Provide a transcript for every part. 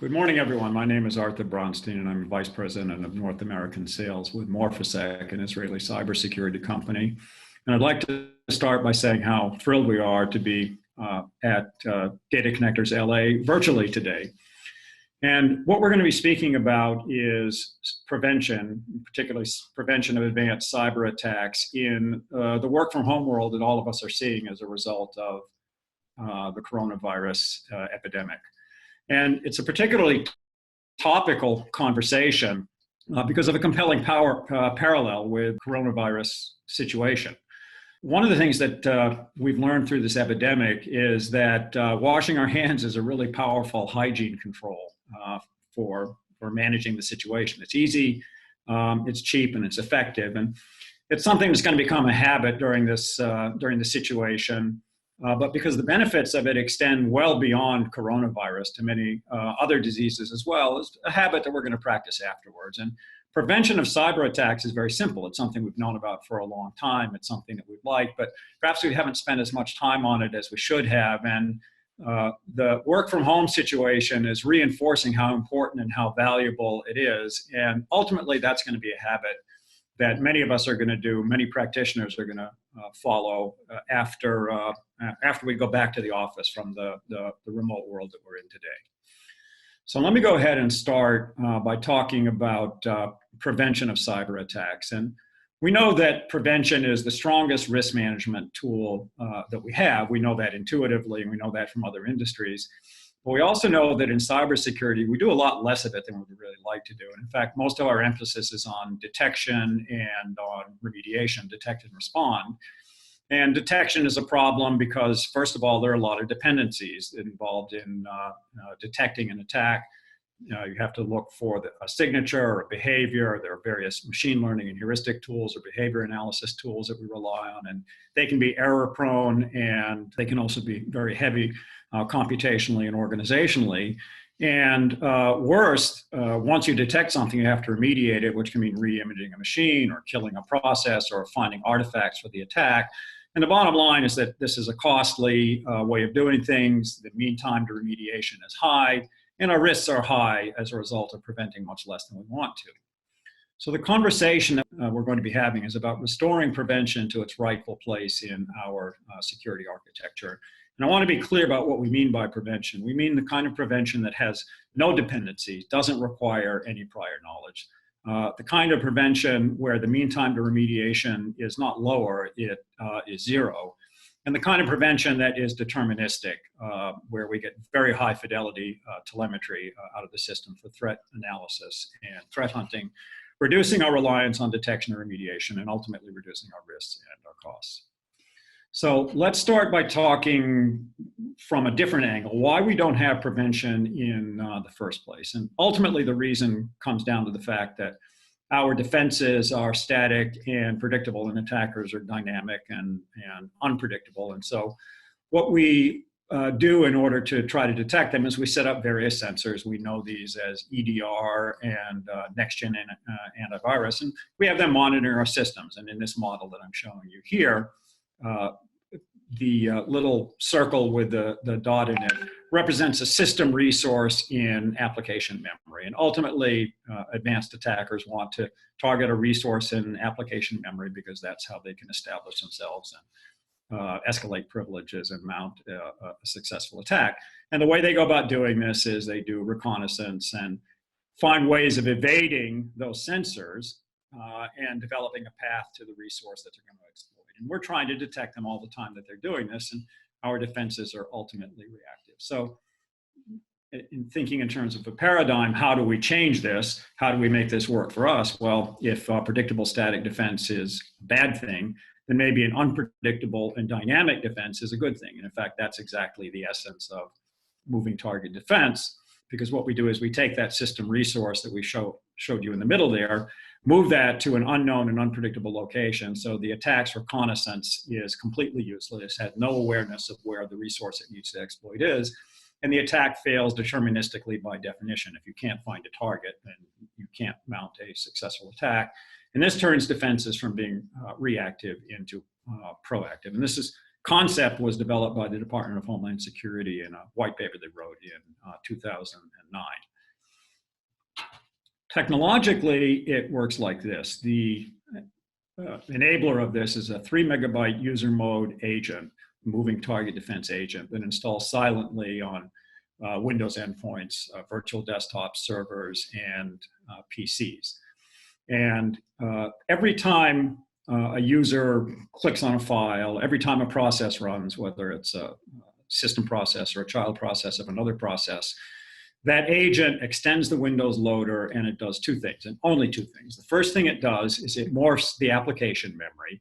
Good morning, everyone. My name is Arthur Braunstein, and I'm Vice President of North American Sales with Morphisec, an Israeli cybersecurity company. And I'd like to start by saying how thrilled we are to be at Data Connectors LA virtually today. And what we're going to be speaking about is prevention, particularly prevention of advanced cyber attacks in the work from home world that all of us are seeing as a result of the coronavirus epidemic. And it's a particularly topical conversation because of a compelling parallel with coronavirus situation. One of the things that we've learned through this epidemic is that washing our hands is a really powerful hygiene control for managing the situation. It's easy, it's cheap, and it's effective. And it's something that's going to become a habit during this situation. But because the benefits of it extend well beyond coronavirus to many other diseases as well, is a habit that we're going to practice afterwards. And prevention of cyber attacks is very simple. It's something we've known about for a long time. It's something that we'd like, but perhaps we haven't spent as much time on it as we should have. And the work from home situation is reinforcing how important and how valuable it is. And ultimately, that's going to be a habit that many of us are going to do, many practitioners are going to follow after we go back to the office from the remote world that we're in today. So let me go ahead and start by talking about prevention of cyber attacks. And we know that prevention is the strongest risk management tool that we have. We know that intuitively, and we know that from other industries. But we also know that in cybersecurity, we do a lot less of it than we'd really like to do. And in fact, most of our emphasis is on detection and on remediation, detect and respond. And detection is a problem because, first of all, there are a lot of dependencies involved in detecting an attack. You have to look for a signature or a behavior. There are various machine learning and heuristic tools or behavior analysis tools that we rely on, and they can be error prone, and they can also be very heavy computationally and organizationally. And worst, once you detect something, you have to remediate it, which can mean re-imaging a machine or killing a process or finding artifacts for the attack. And the bottom line is that this is a costly way of doing things. The mean time to remediation is high, and our risks are high as a result of preventing much less than we want to. So the conversation that we're going to be having is about restoring prevention to its rightful place in our security architecture. And I want to be clear about what we mean by prevention. We mean the kind of prevention that has no dependencies, doesn't require any prior knowledge. The kind of prevention where the mean time to remediation is not lower, it is zero. And the kind of prevention that is deterministic, where we get very high fidelity telemetry out of the system for threat analysis and threat hunting, reducing our reliance on detection and remediation, and ultimately reducing our risks and our costs. So let's start by talking from a different angle, why we don't have prevention in the first place. And ultimately, the reason comes down to the fact that our defenses are static and predictable, and attackers are dynamic and unpredictable. And so what we do in order to try to detect them is we set up various sensors. We know these as EDR and next-gen antivirus, and we have them monitor our systems. And in this model that I'm showing you here, the little circle with the dot in it represents a system resource in application memory. And ultimately, advanced attackers want to target a resource in application memory because that's how they can establish themselves and escalate privileges and mount a successful attack. And the way they go about doing this is they do reconnaissance and find ways of evading those sensors and developing a path to the resource that they're going to exploit. And we're trying to detect them all the time that they're doing this, and our defenses are ultimately reactive. So in thinking in terms of a paradigm, how do we change this? How do we make this work for us? Well, if predictable static defense is a bad thing, then maybe an unpredictable and dynamic defense is a good thing. And in fact, that's exactly the essence of moving target defense, because what we do is we take that system resource that we showed you in the middle there, move that to an unknown and unpredictable location. So the attack's reconnaissance is completely useless. It has no awareness of where the resource it needs to exploit is. And the attack fails deterministically by definition. If you can't find a target, then you can't mount a successful attack. And this turns defenses from being reactive into proactive. And this concept was developed by the Department of Homeland Security in a white paper they wrote in 2009. Technologically, it works like this. The enabler of this is a 3 megabyte user mode agent, moving target defense agent, that installs silently on Windows endpoints, virtual desktops, servers, and PCs. And every time a user clicks on a file, every time a process runs, whether it's a system process or a child process of another process, that agent extends the Windows loader, and it does two things, and only two things. The first thing it does is it morphs the application memory.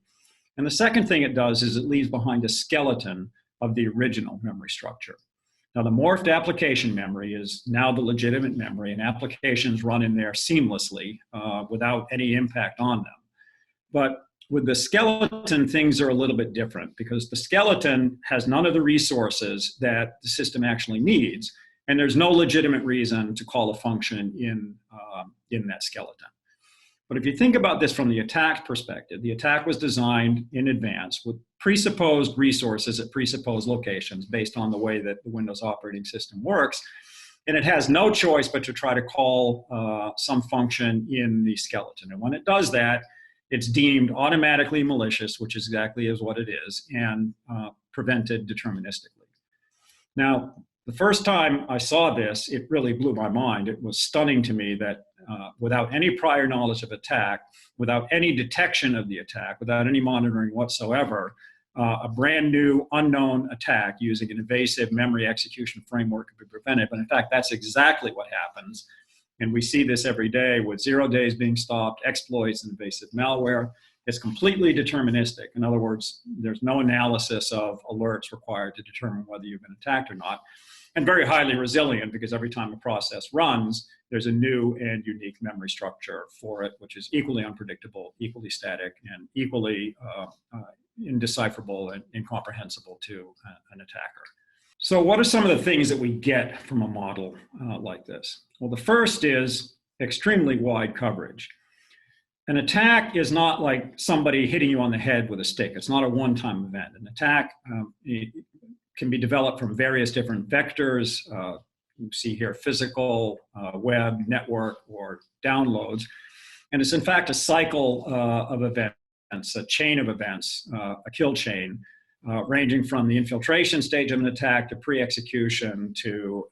And the second thing it does is it leaves behind a skeleton of the original memory structure. Now, the morphed application memory is now the legitimate memory, and applications run in there seamlessly without any impact on them. But with the skeleton, things are a little bit different, because the skeleton has none of the resources that the system actually needs, and there's no legitimate reason to call a function in that skeleton. But if you think about this from the attack perspective, the attack was designed in advance with presupposed resources at presupposed locations based on the way that the Windows operating system works. And it has no choice but to try to call some function in the skeleton. And when it does that, it's deemed automatically malicious, which is exactly as what it is, and prevented deterministically. Now, the first time I saw this, it really blew my mind. It was stunning to me that without any prior knowledge of attack, without any detection of the attack, without any monitoring whatsoever, a brand new unknown attack using an evasive memory execution framework could be prevented. But in fact, that's exactly what happens. And we see this every day with 0 days being stopped, exploits, and evasive malware. It's completely deterministic. In other words, there's no analysis of alerts required to determine whether you've been attacked or not. And very highly resilient, because every time a process runs, there's a new and unique memory structure for it, which is equally unpredictable, equally static, and equally indecipherable and incomprehensible to an attacker. So what are some of the things that we get from a model like this? Well, the first is extremely wide coverage. An attack is not like somebody hitting you on the head with a stick. It's not a one-time event. An attack can be developed from various different vectors. You see here physical, web, network, or downloads. And it's in fact a cycle of events, a chain of events, a kill chain, ranging from the infiltration stage of an attack to pre-execution to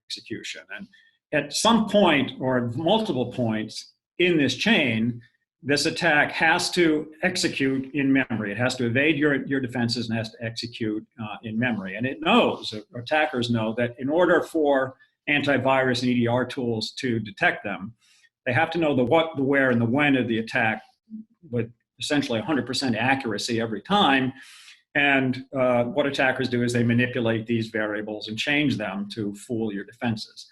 execution. And at some point or multiple points in this chain, this attack has to execute in memory. It has to evade your defenses and has to execute in memory. And it knows, attackers know, that in order for antivirus and EDR tools to detect them, they have to know the what, the where, and the when of the attack with essentially 100% accuracy every time. And what attackers do is they manipulate these variables and change them to fool your defenses.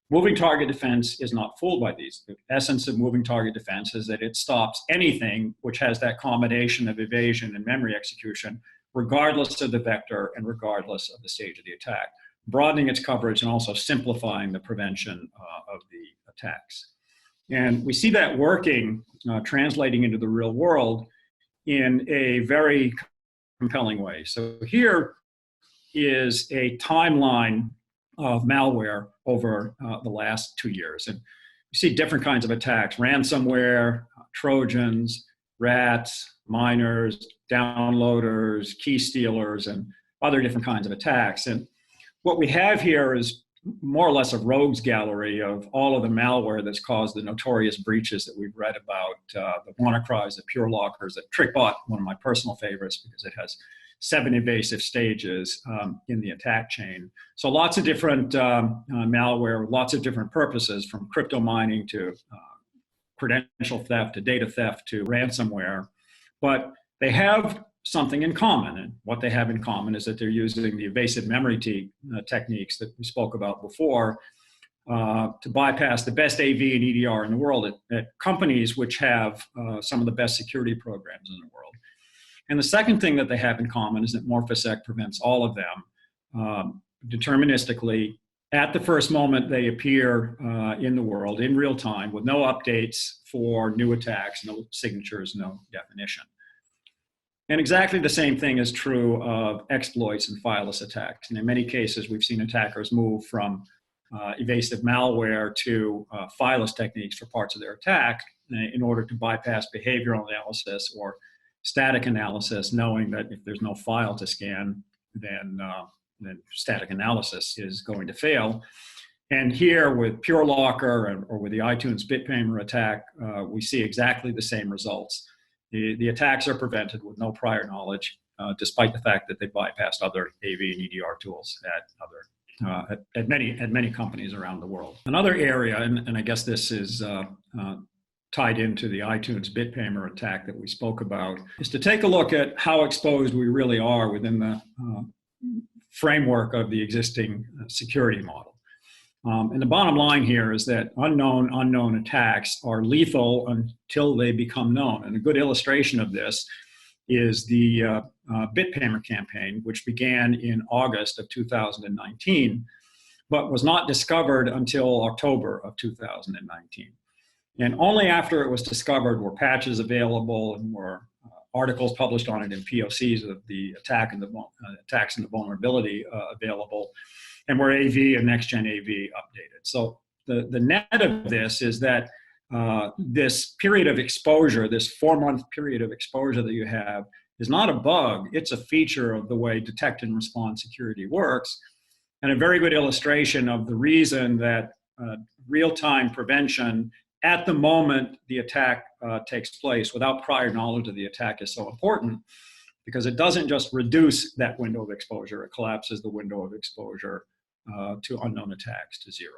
Moving target defense is not fooled by these. The essence of moving target defense is that it stops anything which has that combination of evasion and memory execution, regardless of the vector and regardless of the stage of the attack, broadening its coverage and also simplifying the prevention of the attacks. And we see that working, translating into the real world in a very compelling way. So here is a timeline of malware over the last 2 years. And you see different kinds of attacks: ransomware, Trojans, rats, miners, downloaders, key stealers, and other different kinds of attacks. And what we have here is more or less a rogues gallery of all of the malware that's caused the notorious breaches that we've read about, the WannaCries, the Pure Lockers, the TrickBot, one of my personal favorites because it has 7 invasive stages in the attack chain. So lots of different malware, lots of different purposes, from crypto mining to credential theft to data theft to ransomware. But they have something in common. And what they have in common is that they're using the evasive memory techniques that we spoke about before to bypass the best AV and EDR in the world at companies which have some of the best security programs in the world. And the second thing that they have in common is that Morphisec prevents all of them deterministically at the first moment they appear in the world in real time, with no updates for new attacks, no signatures, no definition. And exactly the same thing is true of exploits and fileless attacks. And in many cases, we've seen attackers move from evasive malware to Fileless techniques for parts of their attack in order to bypass behavioral analysis or static analysis, knowing that if there's no file to scan, then static analysis is going to fail. And here with PureLocker or with the iTunes Bitpaymer attack, we see exactly the same results. The attacks are prevented with no prior knowledge, despite the fact that they bypassed other AV and EDR tools at many companies around the world. Another area, and I guess this is tied into the iTunes Bitpaymer attack that we spoke about, is to take a look at how exposed we really are within the framework of the existing security model. And the bottom line here is that unknown attacks are lethal until they become known. And a good illustration of this is the Bitpaymer campaign, which began in August of 2019, but was not discovered until October of 2019. And only after it was discovered were patches available and were articles published on it in POCs of the attack and the attacks and the vulnerability available, and were AV and next-gen AV updated. So the net of this is that this period of exposure, this 4-month period of exposure that you have, is not a bug. It's a feature of the way detect and respond security works, and a very good illustration of the reason that real-time prevention at the moment the attack takes place without prior knowledge of the attack is so important, because it doesn't just reduce that window of exposure, it collapses the window of exposure to unknown attacks to zero.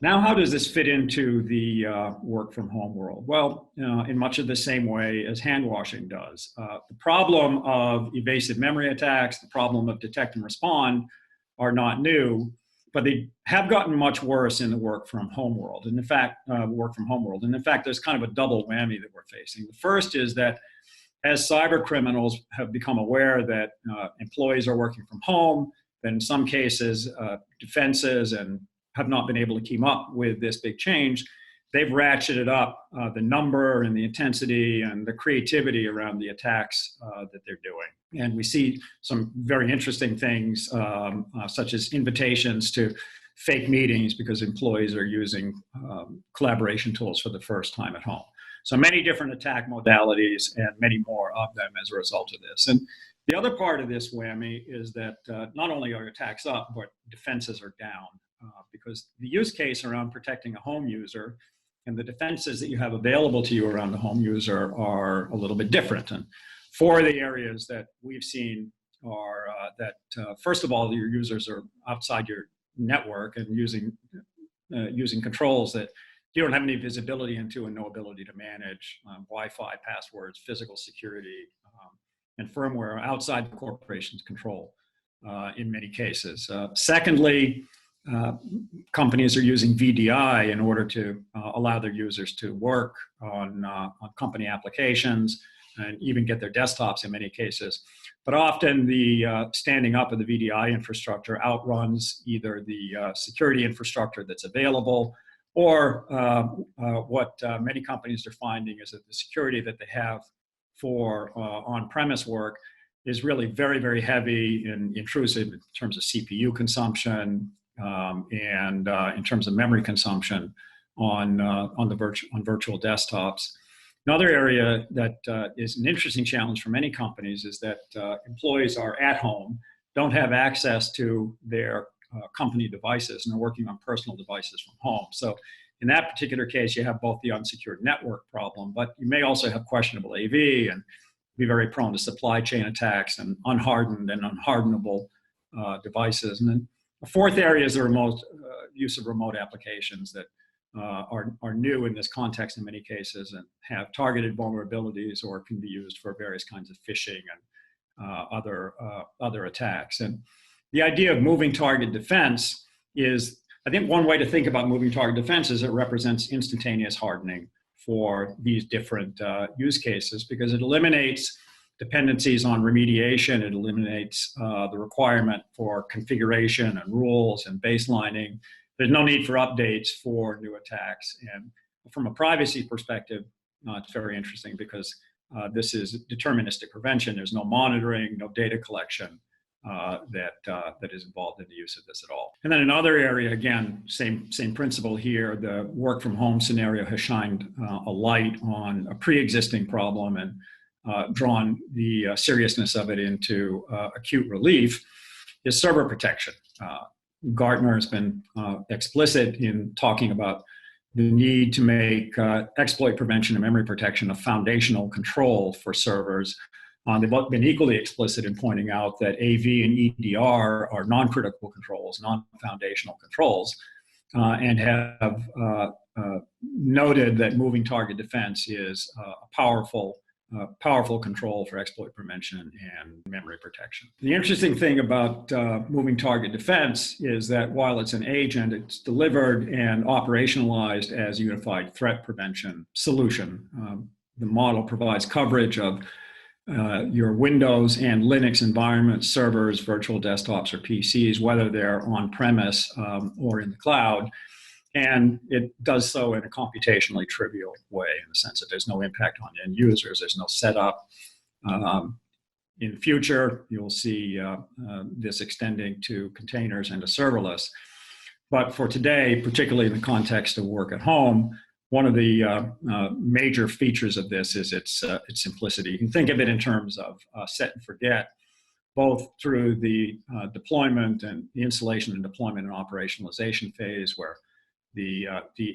Now, how does this fit into the work from home world? Well, in much of the same way as hand washing does. The problem of evasive memory attacks, the problem of detect and respond are not new, but they have gotten much worse in the work from home world. And in fact, there's kind of a double whammy that we're facing. The first is that as cyber criminals have become aware that employees are working from home, then in some cases, defenses and have not been able to keep up with this big change, they've ratcheted up the number and the intensity and the creativity around the attacks that they're doing. And we see some very interesting things, such as invitations to fake meetings because employees are using collaboration tools for the first time at home. So many different attack modalities and many more of them as a result of this. And the other part of this whammy is that not only are attacks up, but defenses are down, because the use case around protecting a home user and the defenses that you have available to you around the home user are a little bit different. And 4 of the areas that we've seen are first of all, your users are outside your network and using controls that you don't have any visibility into and no ability to manage, Wi-Fi, passwords, physical security, and firmware outside the corporation's control in many cases. Secondly, companies are using VDI in order to allow their users to work on company applications and even get their desktops in many cases. But often the standing up of the VDI infrastructure outruns either the security infrastructure that's available, or what many companies are finding is that the security that they have for on-premise work is really very, very heavy and intrusive in terms of CPU consumption and in terms of memory consumption on virtual desktops. Another area that is an interesting challenge for many companies is that employees are at home, don't have access to their company devices, and are working on personal devices from home. So in that particular case, you have both the unsecured network problem, but you may also have questionable AV and be very prone to supply chain attacks and unhardened and unhardenable devices. And then the 4th area is the remote use of remote applications that are new in this context in many cases and have targeted vulnerabilities or can be used for various kinds of phishing and other attacks. And the idea of moving target defense is, I think one way to think about moving target defense is it represents instantaneous hardening for these different use cases, because it eliminates dependencies on remediation. It eliminates the requirement for configuration and rules and baselining. There's no need for updates for new attacks. And from a privacy perspective, it's very interesting because this is deterministic prevention. There's no monitoring, no data collection. that is involved in the use of this at all. And then another area, again, same principle here. The work from home scenario has shined a light on a pre-existing problem and drawn the seriousness of it into acute relief. Is server protection. Gartner has been explicit in talking about the need to make exploit prevention and memory protection a foundational control for servers. They've been equally explicit in pointing out that AV and EDR are non-critical controls, non-foundational controls, and have noted that moving target defense is a powerful control for exploit prevention and memory protection. The interesting thing about moving target defense is that while it's an agent, it's delivered and operationalized as a unified threat prevention solution. The model provides coverage of your Windows and Linux environments, servers, virtual desktops, or PCs, whether they're on-premise or in the cloud. And it does so in a computationally trivial way, in the sense that there's no impact on end users, there's no setup. In the future, you'll see this extending to containers and to serverless. But for today, particularly in the context of work at home, one of the major features of this is its simplicity. You can think of it in terms of set and forget, both through the deployment and the installation and deployment and operationalization phase, where the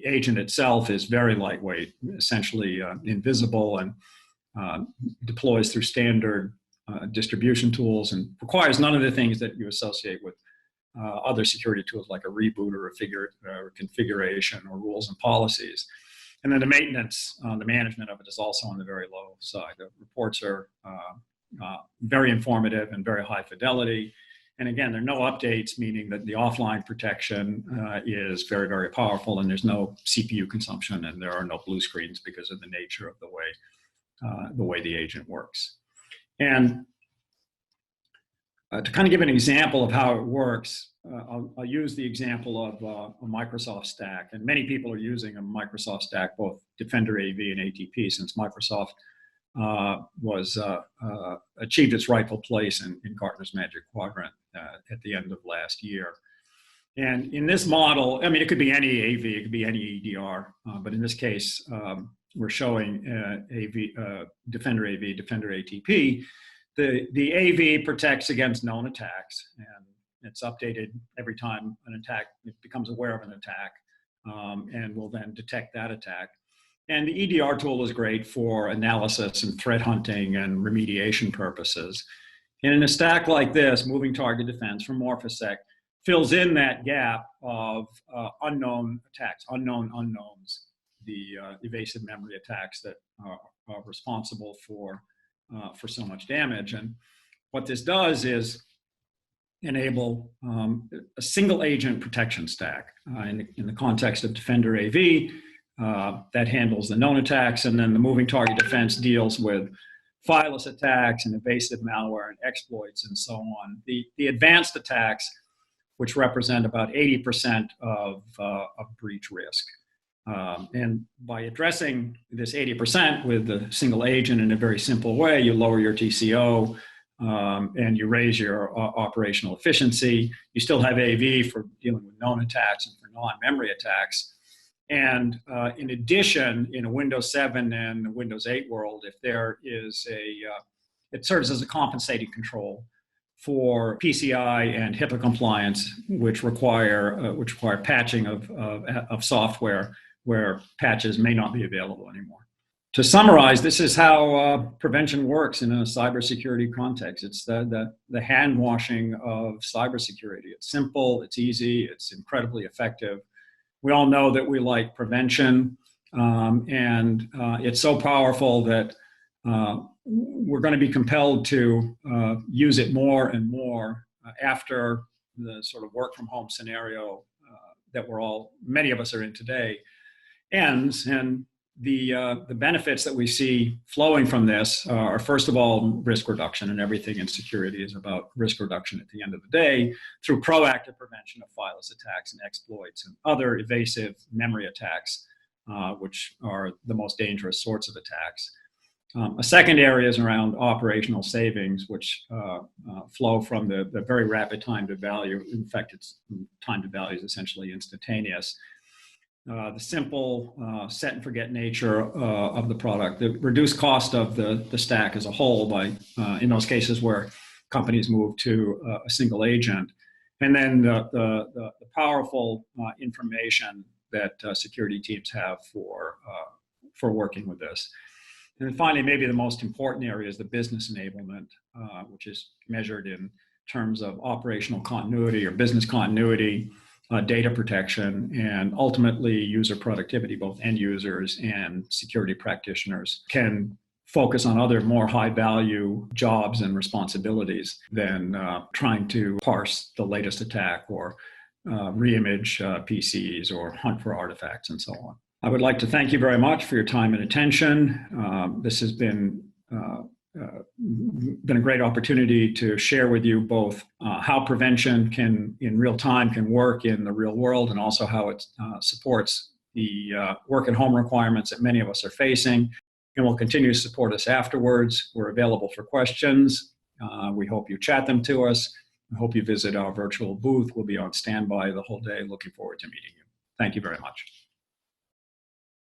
agent itself is very lightweight, essentially invisible, and deploys through standard distribution tools and requires none of the things that you associate with other security tools like a reboot or a configuration or rules and policies. And then the maintenance, the management of it is also on the very low side. The reports are very informative and very high fidelity. And again, there are no updates, meaning that the offline protection is very, very powerful, and there's no CPU consumption, and there are no blue screens because of the nature of the way the agent works. And to kind of give an example of how it works, I'll use the example of a Microsoft stack. And many people are using a Microsoft stack, both Defender AV and ATP, since Microsoft achieved its rightful place in Gartner's Magic Quadrant at the end of last year. And in this model, I mean, it could be any AV, it could be any EDR, but in this case, we're showing Defender AV, Defender ATP. The AV protects against known attacks, and it's updated every time it becomes aware of an attack, and will then detect that attack. And the EDR tool is great for analysis and threat hunting and remediation purposes. And in a stack like this, moving target defense from Morphisec fills in that gap of unknown attacks, unknown unknowns, the evasive memory attacks that are responsible for so much damage. And what this does is enable a single agent protection stack in the context of Defender AV that handles the known attacks, and then the moving target defense deals with fileless attacks and evasive malware and exploits and so on. The advanced attacks, which represent about 80% of breach risk. And by addressing this 80% with a single agent in a very simple way, you lower your TCO and you raise your operational efficiency. You still have AV for dealing with known attacks and for non-memory attacks. And in addition, in a Windows 7 and Windows 8 world, if there is it serves as a compensating control for PCI and HIPAA compliance, which require patching of software where patches may not be available anymore. To summarize, this is how prevention works in a cybersecurity context. It's the hand washing of cybersecurity. It's simple, it's easy, it's incredibly effective. We all know that we like prevention, and it's so powerful that we're going to be compelled to use it more and more after the sort of work from home scenario that many of us are in today ends. And the benefits that we see flowing from this are, first of all, risk reduction, and everything in security is about risk reduction at the end of the day through proactive prevention of fileless attacks and exploits and other evasive memory attacks, which are the most dangerous sorts of attacks. A second area is around operational savings, which flow from the very rapid time to value. In fact, its time to value is essentially instantaneous. The simple set and forget nature of the product, the reduced cost of the stack as a whole by, in those cases where companies move to a single agent, and then the powerful information that security teams have for working with this. And then finally, maybe the most important area is the business enablement, which is measured in terms of operational continuity or business continuity, data protection, and ultimately user productivity. Both end users and security practitioners can focus on other more high value jobs and responsibilities than trying to parse the latest attack or reimage PCs or hunt for artifacts and so on. I would like to thank you very much for your time and attention. This has been a great opportunity to share with you both how prevention can, in real time, can work in the real world, and also how it supports the work and home requirements that many of us are facing, and will continue to support us afterwards. We're available for questions. We hope you chat them to us. I hope you visit our virtual booth. We'll be on standby the whole day. Looking forward to meeting you. Thank you very much.